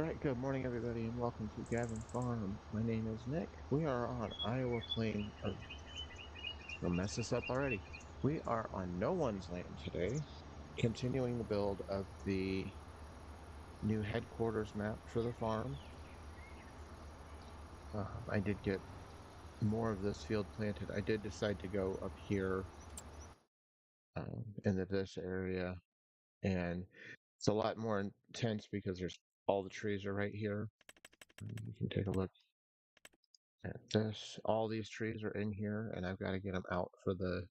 Alright, good morning everybody and welcome to Gavin Farm. My name is Nick. We are on Iowa Plain. Oh, don't mess this up already. We are on no one's land today, continuing the build of the new headquarters map for the farm. I did get more of this field planted. I did decide to go up here into this area, and it's a lot more intense because there's all the trees are right here. You can take a look at this. All these trees are in here, and I've got to get them out for the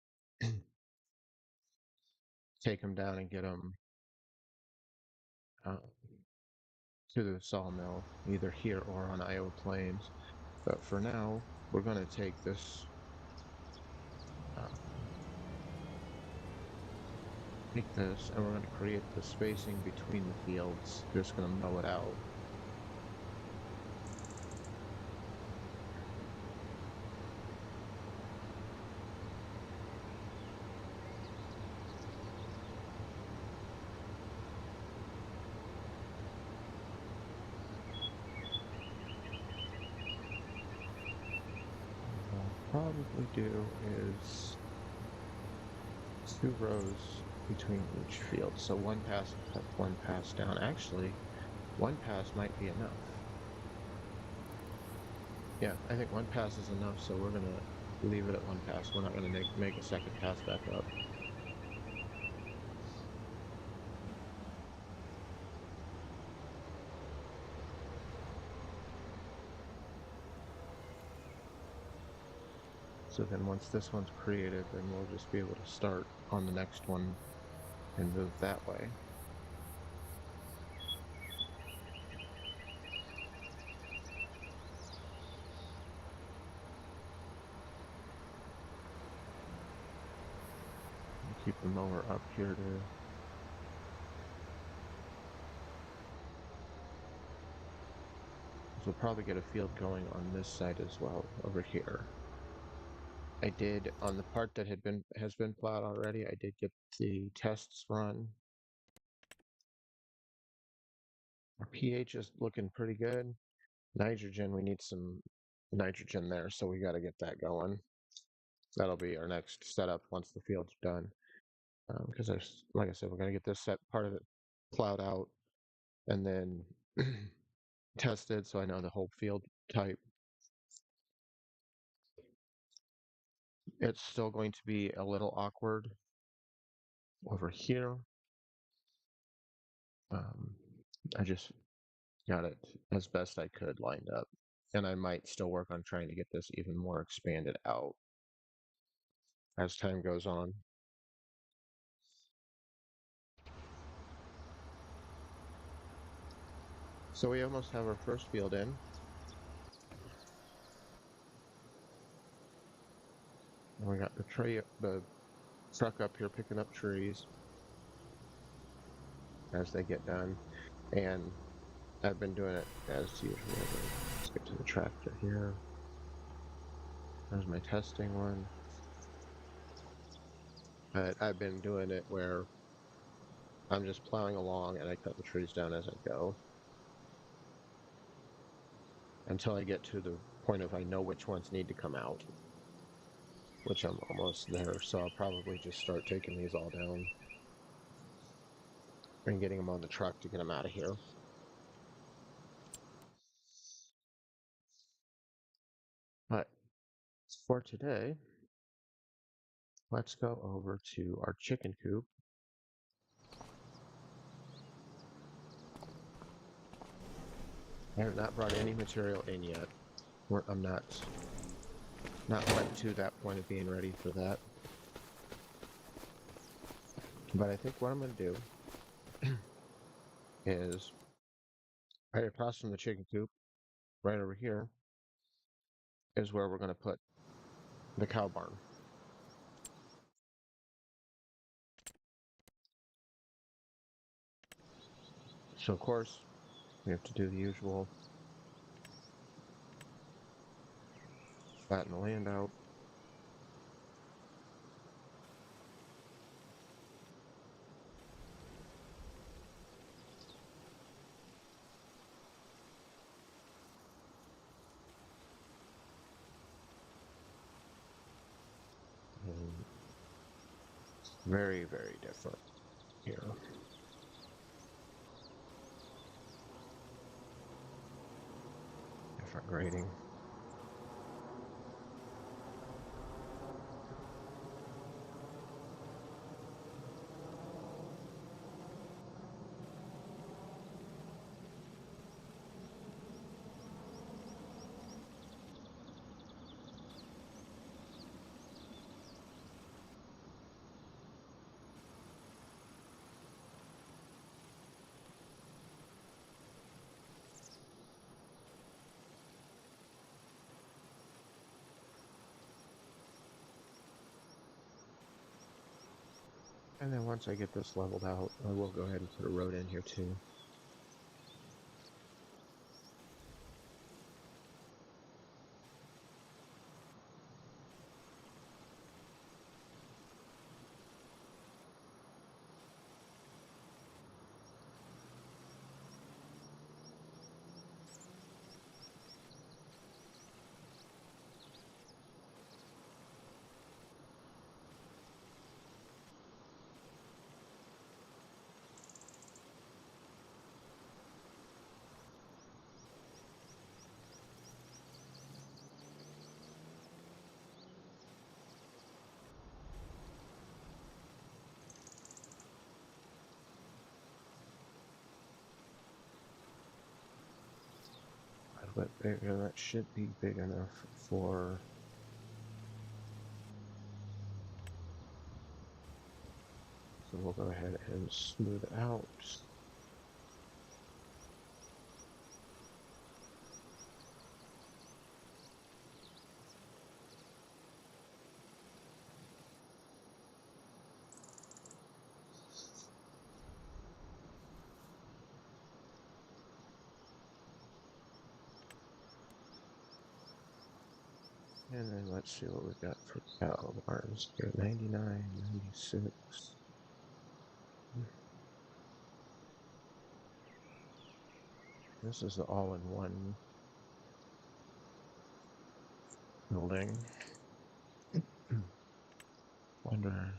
take them down and get them uh, to the sawmill, either here or on Iowa Plains. But for now, we're going to take this, uh, and we're going to create the spacing between the fields. Just going to mow it out. What I'll probably do is 2 rows between each field. So one pass up, one pass down. Actually, one pass might be enough. Yeah, I think one pass is enough, so we're going to leave it at one pass. We're not going to make a second pass back up. So then once this one's created, then we'll just be able to start on the next one and move that way. Keep the mower up here too. So we'll probably get a field going on this side as well, over here. I did, on the part that has been plowed already, I did get the tests run. Our pH is looking pretty good. Nitrogen, we need some nitrogen there, so we got to get that going. That'll be our next setup once the field's done. Because like I said, we're going to get this set part of it plowed out and then tested so I know the whole field type. It's still going to be a little awkward over here. I just got it as best I could lined up. And I might still work on trying to get this even more expanded out as time goes on. So we almost have our first field in. And we got the truck up here picking up trees as they get done. And I've been doing it as usual. Let's get to the tractor here. There's my testing one. But I've been doing it where I'm just plowing along and I cut the trees down as I go. Until I get to the point of I know which ones need to come out. Which I'm almost there, so I'll probably just start taking these all down. And getting them on the truck to get them out of here. But for today, let's go over to our chicken coop. I have not brought any material in yet. I'm not quite to that point of being ready for that. But I think what I'm going to do is right across from the chicken coop, right over here, is where we're going to put the cow barn. So of course, we have to do the usual flatten the land out. Very, very different here. Different grading. And then once I get this leveled out, I will go ahead and put a road in here too. A little bit bigger, that should be big enough for so we'll go ahead and smooth it out. And then let's see what we've got for cattle barns here. 99, 96. This is the all-in-one building. Wonder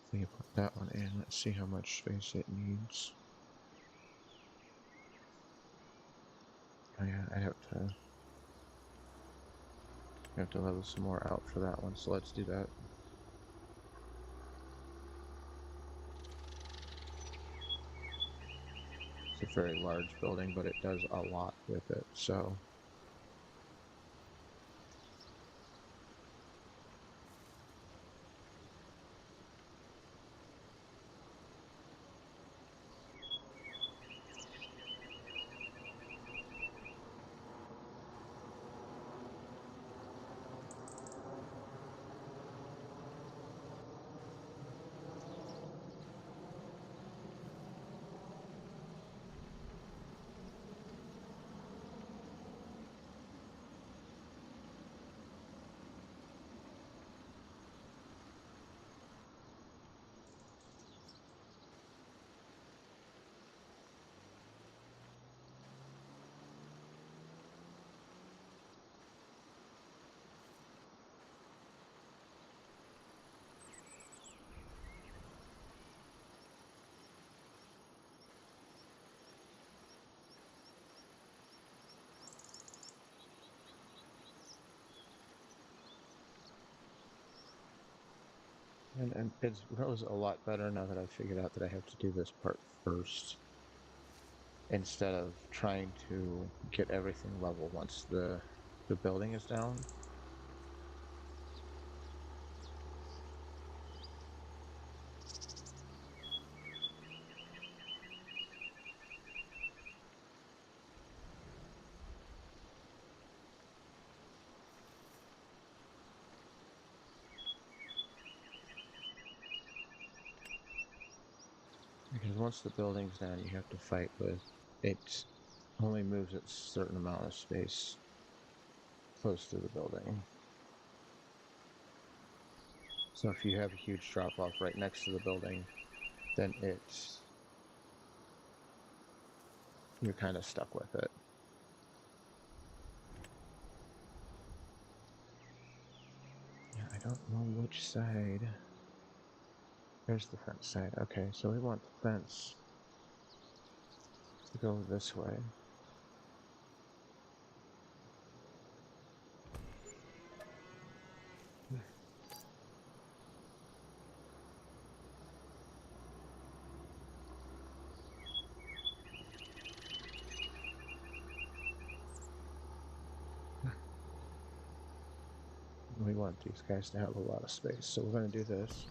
if we can put that one in. Let's see how much space it needs. Oh yeah, I have to level some more out for that one, so let's do that. It's a very large building, but it does a lot with it, so. And it grows a lot better now that I figured out that I have to do this part first, instead of trying to get everything level once the building is down. Because once the building's down, you have to fight with it. Only moves a certain amount of space close to the building. So if you have a huge drop off right next to the building, then you're kind of stuck with it. Yeah, I don't know which side. There's the fence side. Okay, so we want the fence to go this way. We want these guys to have a lot of space, so we're going to do this.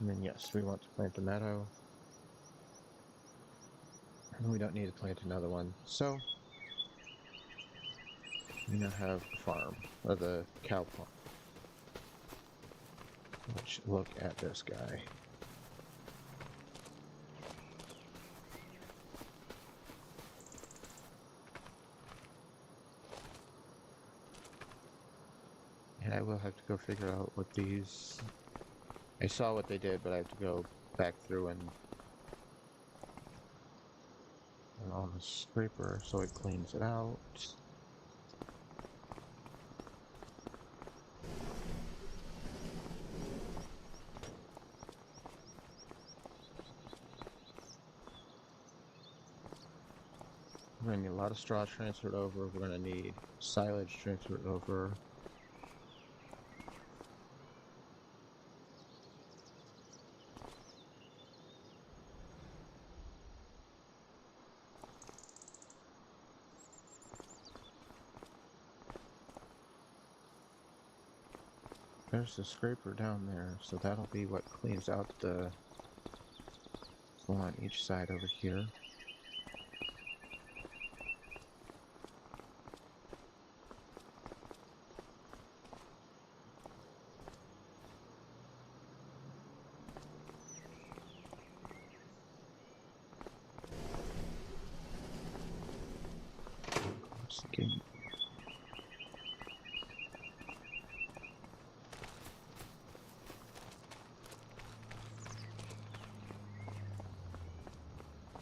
And then yes, we want to plant the meadow. And we don't need to plant another one. So we now have the farm, or the cow farm. Which, look at this guy. And I will have to go figure out what these... I saw what they did, but I have to go back through and on the scraper so it cleans it out. We're going to need a lot of straw transferred over. We're going to need silage transferred over. There's the scraper down there, so that'll be what cleans out the flow on each side over here.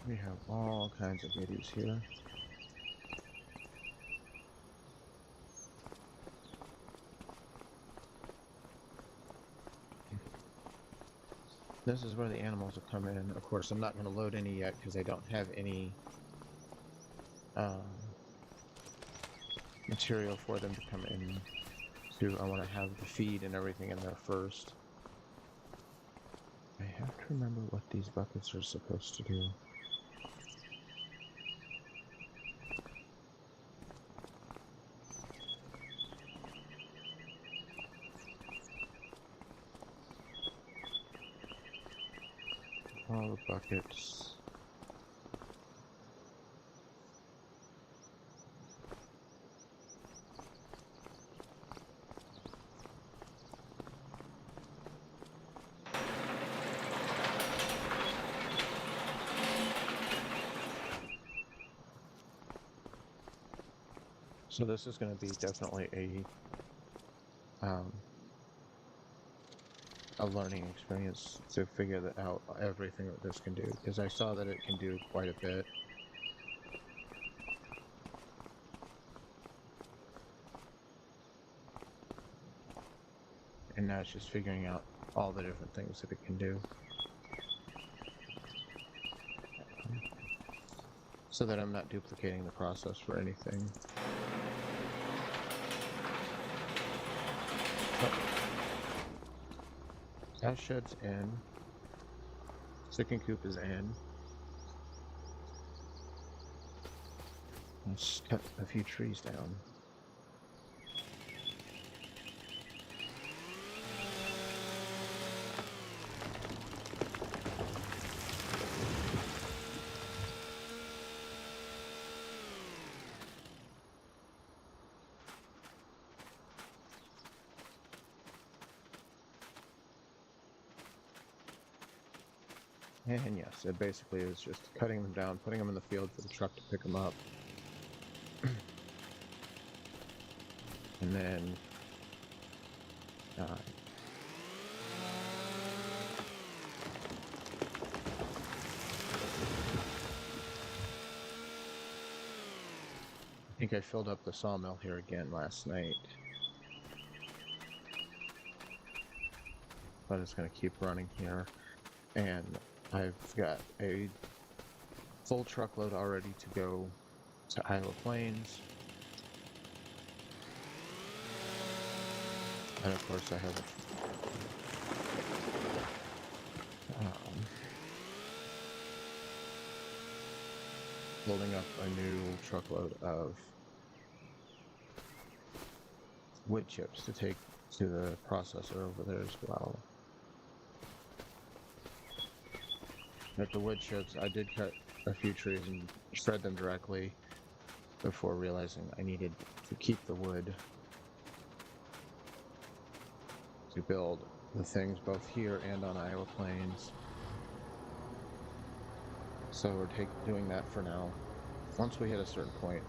We have all kinds of middies here. This is where the animals will come in. Of course, I'm not going to load any yet because I don't have any material for them to come in. I want to have the feed and everything in there first. I have to remember what these buckets are supposed to do. All the buckets. So this is going to be definitely a learning experience to figure out everything that this can do, because I saw that it can do quite a bit. And now it's just figuring out all the different things that it can do. So that I'm not duplicating the process for anything. Cow shed's in. Chicken coop is in. Let's cut a few trees down. And yes, it basically is just cutting them down, putting them in the field for the truck to pick them up. And then think I filled up the sawmill here again last night. But it's going to keep running here. And I've got a full truckload already to go to Iowa Plains. And of course I have building up a new truckload of wood chips to take to the processor over there as well. At the wood chips, I did cut a few trees and shred them directly before realizing I needed to keep the wood to build the things both here and on Iowa Plains. So we're doing that for now. Once we hit a certain point,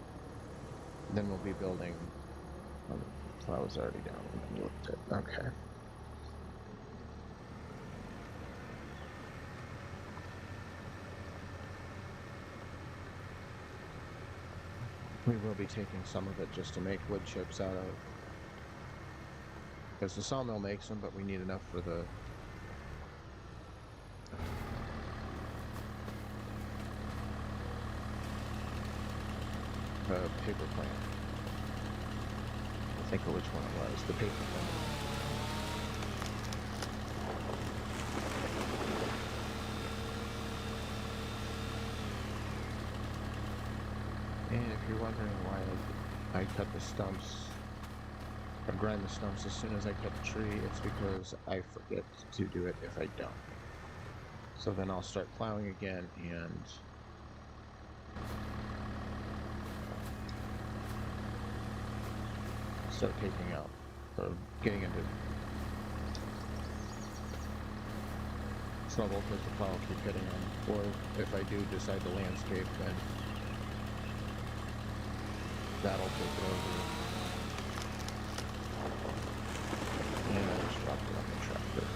then we'll be building. I was already down when I looked at. Okay. We will be taking some of it just to make wood chips out of. Because the sawmill makes them, but we need enough for the paper plant. I think of which one it was. The paper plant. And if you're wondering why I cut the stumps, or grind the stumps as soon as I cut the tree, it's because I forget to do it if I don't. So then I'll start plowing again and start taking out, or getting into trouble because the plow will keep hitting them. Or if I do decide to landscape, then that'll take it over. And I just dropped it on the tractor.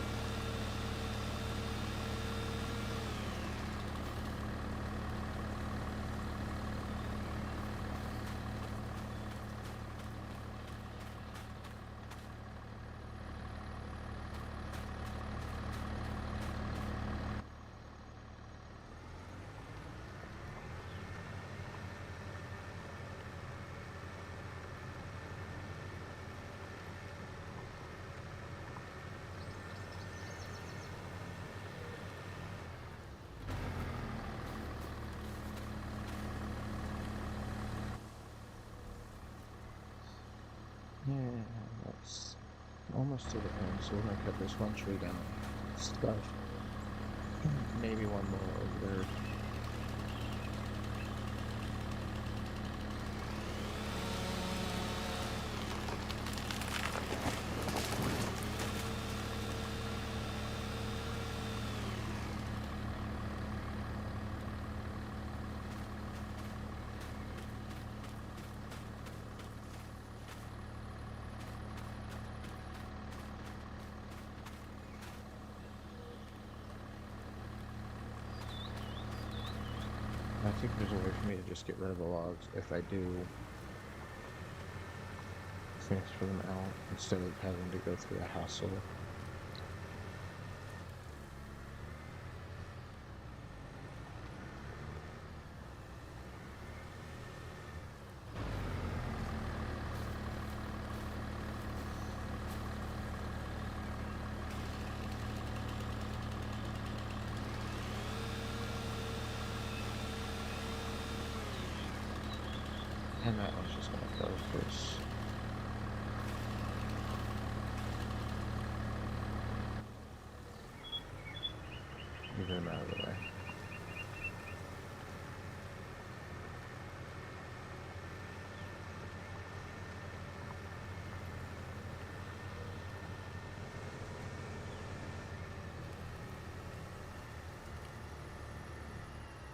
Yeah, that's almost to the end, so we're gonna cut this one tree down. Stuff. Maybe one more over there. I think there's a way for me to just get rid of the logs if I do transfer them out instead of having to go through a hassle. And that one's just gonna go first. Move them out of the way.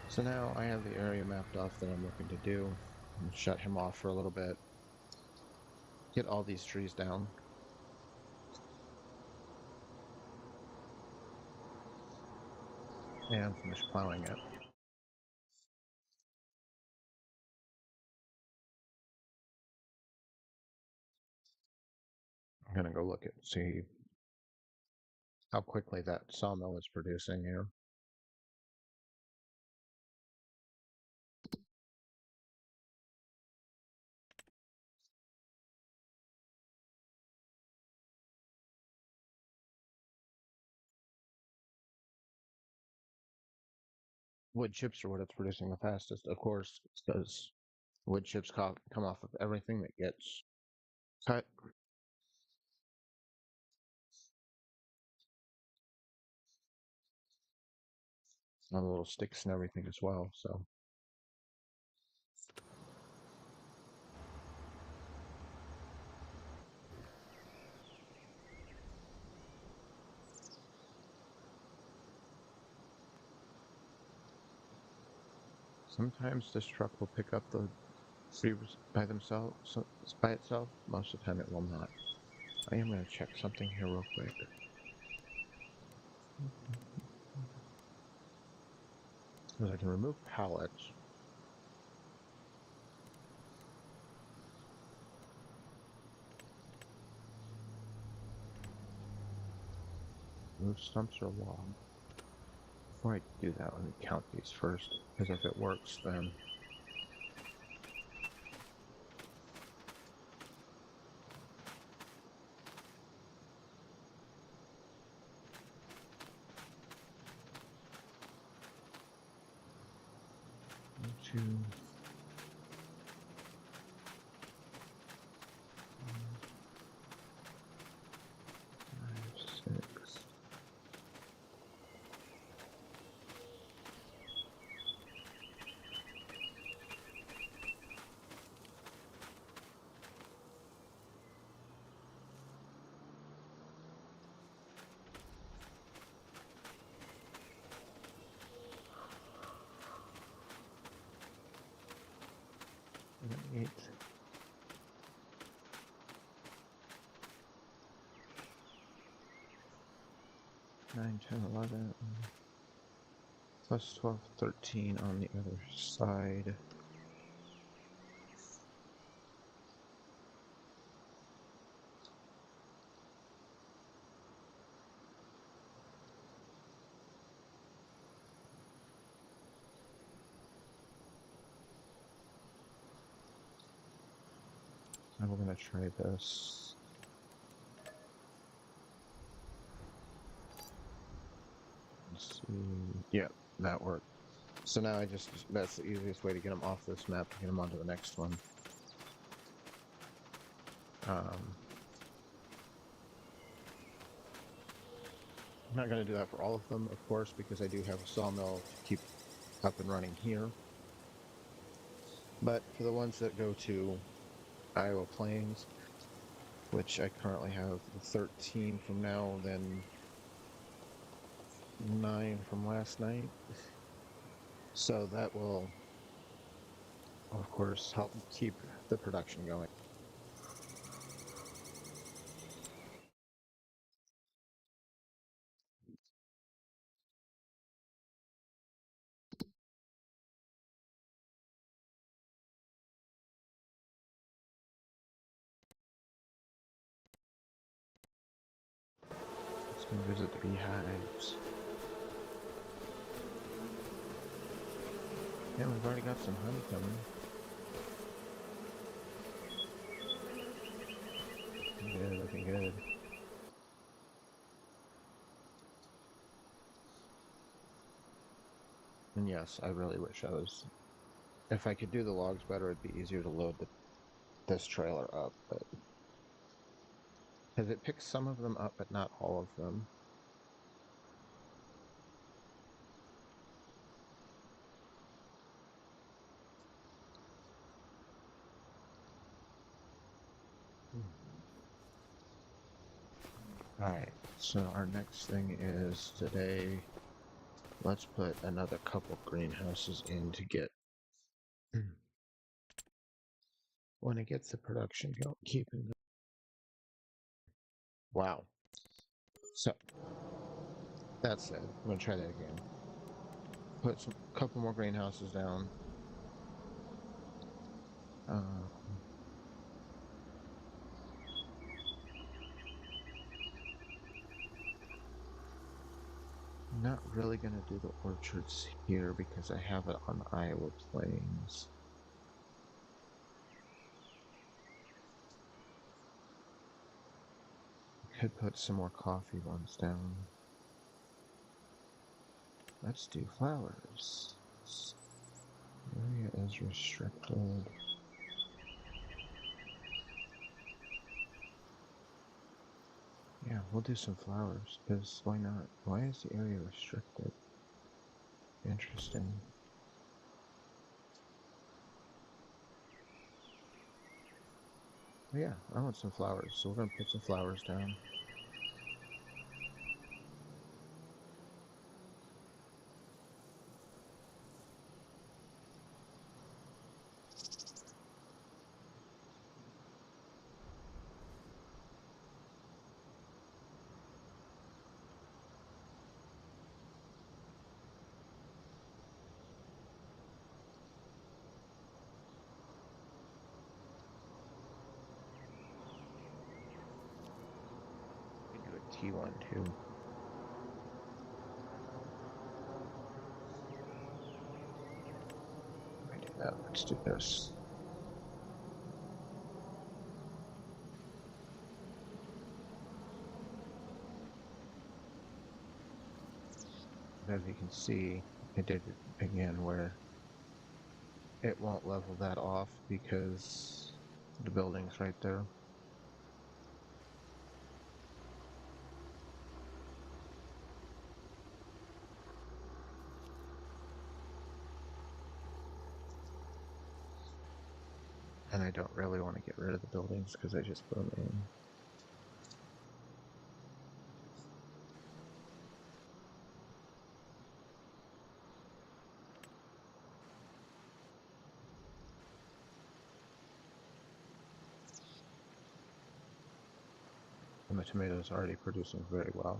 So now I have the area mapped off that I'm looking to do. Shut him off for a little bit. Get all these trees down. And finish plowing it. I'm gonna go look at see how quickly that sawmill is producing here. Wood chips are what it's producing the fastest, of course, because wood chips come off of everything that gets cut. On the little sticks and everything as well, so. Sometimes this truck will pick up the trees by themselves, by itself. Most of the time it will not. I am going to check something here real quick. Because I can remove pallets. Move stumps or log. Before I do that, let me count these first. Because if it works, then... One, two... 5, 6... Eight. 9, 10, 11. Plus 12, 13 on the other side. And we're going to try this. Let's see. Yeah, that worked. So now that's the easiest way to get them off this map, to get them onto the next one. I'm not going to do that for all of them, of course, because I do have a sawmill to keep up and running here. But for the ones that go to Iowa Plains, which I currently have 13 from now, then 9 from last night. So that will, of course, help keep the production going. Let's go visit the beehives. Yeah, we've already got some honey coming. Good, looking good. And yes, I really wish I was... If I could do the logs better, it'd be easier to load this trailer up, but... Because it picks some of them up, but not all of them. Alright, so our next thing is today, let's put another couple greenhouses in to get... when it gets the production going, keeping... Wow. So, that's it. I'm going to try that again. Put a couple more greenhouses down. not really going to do the orchards here because I have it on Iowa Plains. Could put some more coffee ones down. Let's do flowers. Area is restricted. Yeah, we'll do some flowers, because why not? Why is the area restricted? Interesting. Oh yeah, I want some flowers, so we're gonna put some flowers down. We can do a T1 too. I do that. Let's do this. As you can see, I did it again where it won't level that off because the building's right there. And I don't really want to get rid of the buildings because I just put them in. And the tomatoes are already producing very well.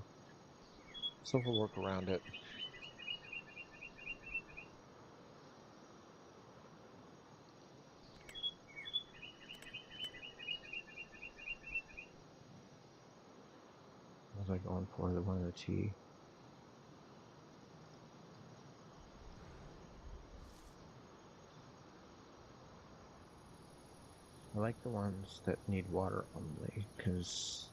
So we'll work around it. What was I going for? The one of the T. I like the ones that need water only, because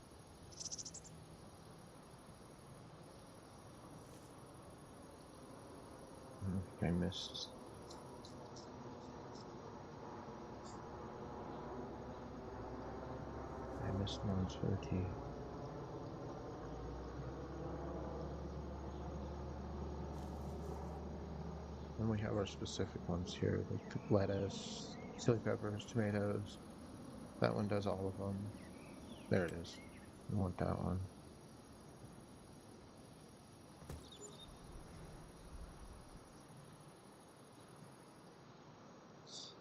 I think I missed. I missed ones for the T. And we have our specific ones here, like the lettuce, chili peppers, tomatoes. That one does all of them. There it is. I want that one.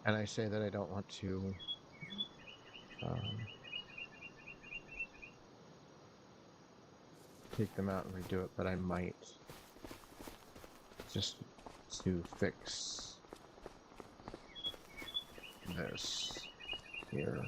And I say that I don't want to take them out and redo it, but I might just to fix this here.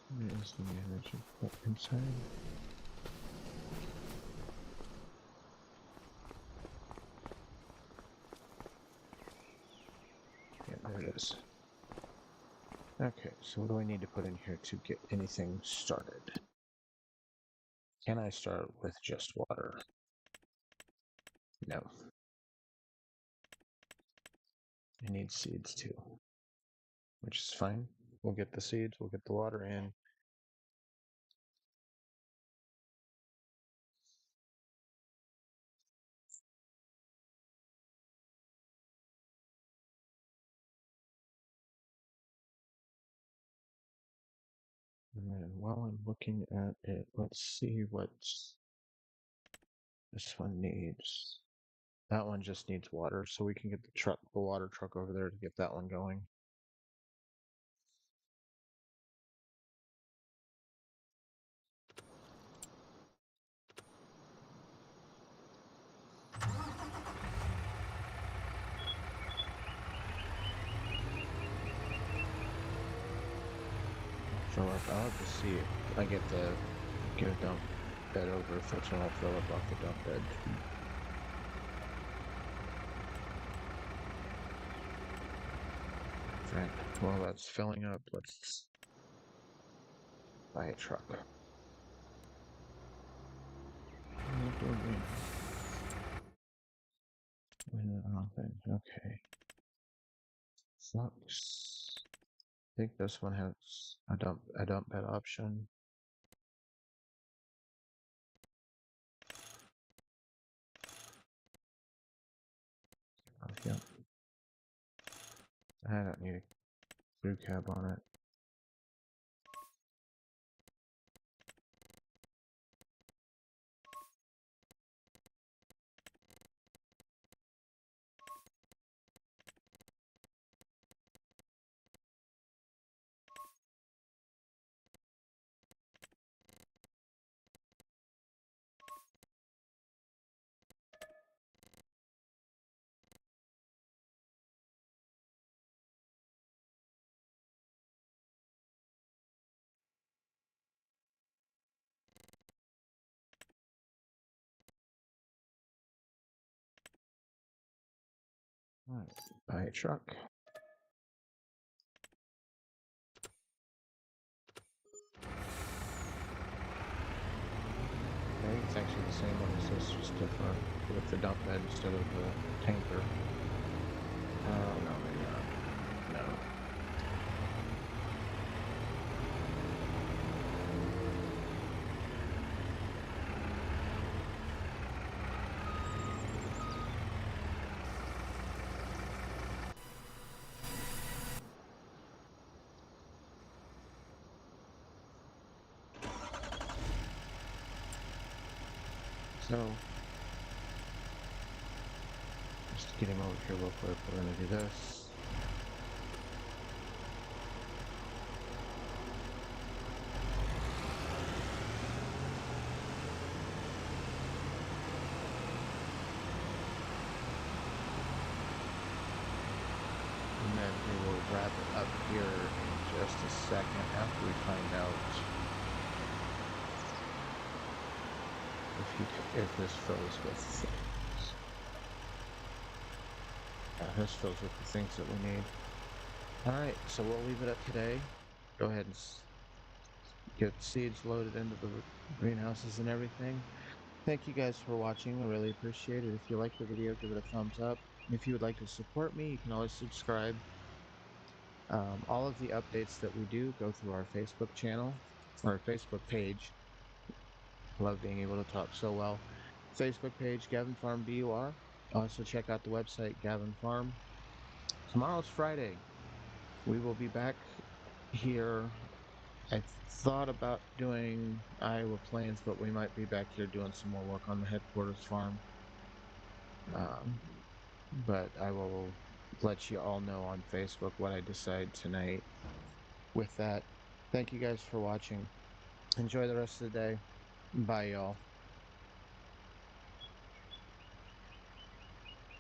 Where is the manager put inside? Yeah, there it is. Okay, so what do I need to put in here to get anything started? Can I start with just water? No. I need seeds too, which is fine. We'll get the seeds, we'll get the water in. And then while I'm looking at it, let's see what this one needs. That one just needs water, so we can get the water truck over there to get that one going. work. I'll have to see if I get a dump bed over if it's all fill up off the dump bed. Right. Well, that's filling up. Let's buy a truck. Okay. Sucks. I think this one has a dump bed option. Oh, yeah. I don't need a crew cab on it. Alright, buy a truck. Okay, it's actually the same one as this, just different with the dump bed instead of the tanker. No, maybe not. No. So, just to get him over here real quick, we're gonna do this. And then we will wrap it up here in just a second after we find out if this fills with things. This fills with the things that we need. Alright, so we'll leave it at today. Go ahead and get seeds loaded into the greenhouses and everything. Thank you guys for watching. I really appreciate it. If you liked the video, give it a thumbs up. If you would like to support me, you can always subscribe. All of the updates that we do go through our Facebook channel, or Facebook page. Love being able to talk so well. Facebook page, Gavin Farm BUR. Also check out the website, Gavin Farm. Tomorrow's Friday. We will be back here. I thought about doing Iowa Plains, but we might be back here doing some more work on the headquarters farm. But I will let you all know on Facebook what I decide tonight. With that, thank you guys for watching. Enjoy the rest of the day. Bye, y'all.